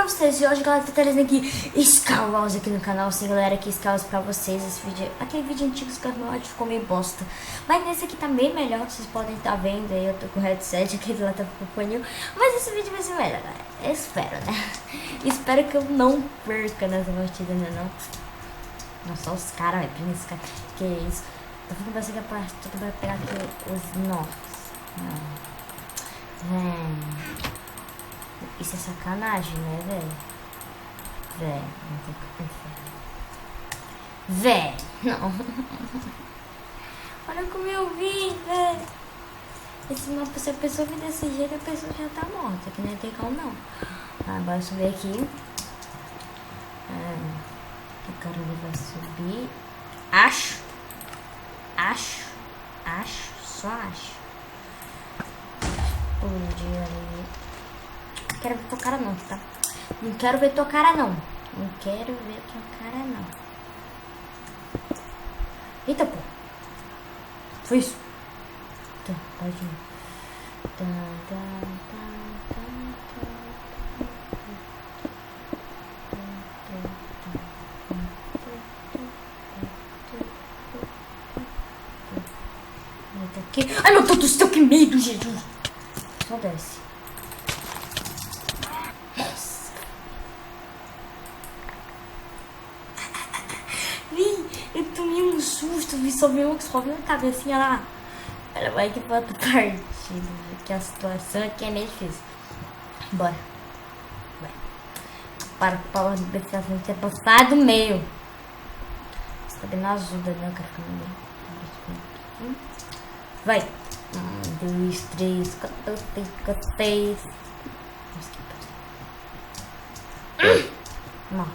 vocês. E hoje, galera, tô trazendo aqui Star Wars aqui no canal. Sim, galera, aqui Star Wars pra vocês. Esse vídeo, aquele vídeo antigo que meu áudio ficou meio bosta. Mas nesse aqui tá bem melhor, vocês podem estar vendo aí. Eu tô com o headset, aquele lá tá com fone. Mas esse vídeo vai ser melhor, galera. Eu espero, né? Espero que eu não perca nessa partida, né? Não. Nossa, os caras, velho. Prima esse cara. Que isso? Eu fico pensando que a partida vai pegar aqui os nós. Isso é sacanagem, né, velho? Véi, não. Olha como eu vi, velho. Se a pessoa vir desse jeito, a pessoa já tá morta, que não tem como não. Agora subir aqui. O cara vai subir. Só acho. Explodir ali. Não quero ver tua cara não, tá? Não quero ver tua cara não. Não quero ver tua cara não. Eita, pô. Foi isso. Tá, pode ir. Aqui. Ai, meu Deus do céu, que medo, Jesus. Só desce. Nossa. Eu tomei um susto, só vi uma cabecinha lá. Ela vai que bota partida, porque a situação aqui é meio difícil. Bora. Vai. Para a notificação ter passado do meio. Você tá bem na ajuda, né? Eu quero ficar no meio. Vai. 1, 2, 3, 4, 5, 6. Nossa.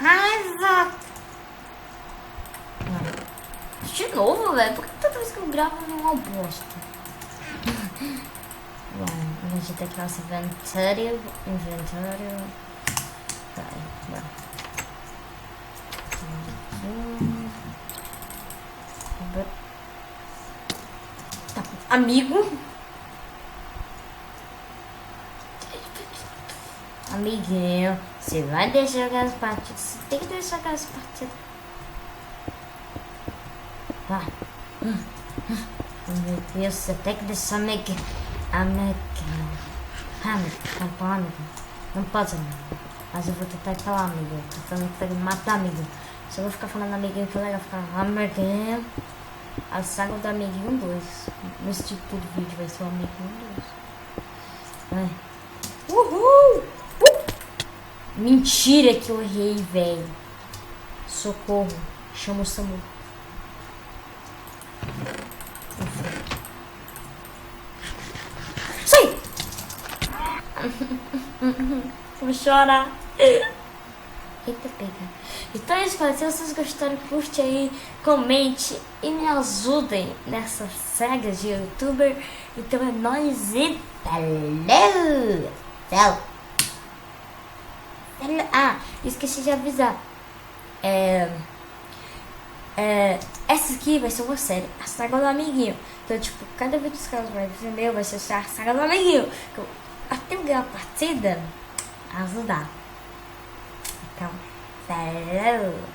Ai, exato. De novo, velho. Por que toda vez que eu gravo é uma bosta? Bom, a gente tem aqui nosso inventário. Vai. Tá, amigo. Amiguinho, você vai deixar jogar as partidas. Você tem que deixar jogar as partidas. Vai. Meu Deus, você tem que deixar amiguinho. Não pode, amigo. Mas eu vou tentar ir falar, amigo. Tô falando que ele matar, amigo. Se eu vou ficar falando amiguinho, que legal ficar amiguinho. A saga do amiguinho 2. Nesse tipo de vídeo vai ser o amiguinho 2. Vai. Uhul! Mentira que eu errei, velho. Socorro. Chama o SAMU. Sai! Vou chorar. Eita, pega. Então é isso, galera. Se vocês gostaram, curte aí, comente e me ajudem nessa saga de youtuber. Então é nóis e valeu! Tchau! Esqueci de avisar. Essa aqui vai ser uma série, a saga do amiguinho. Então, tipo, cada vídeo que os caras vai ver meu vai ser a saga do amiguinho. Então, até eu ganhar a partida, ajudar. Então, valeu!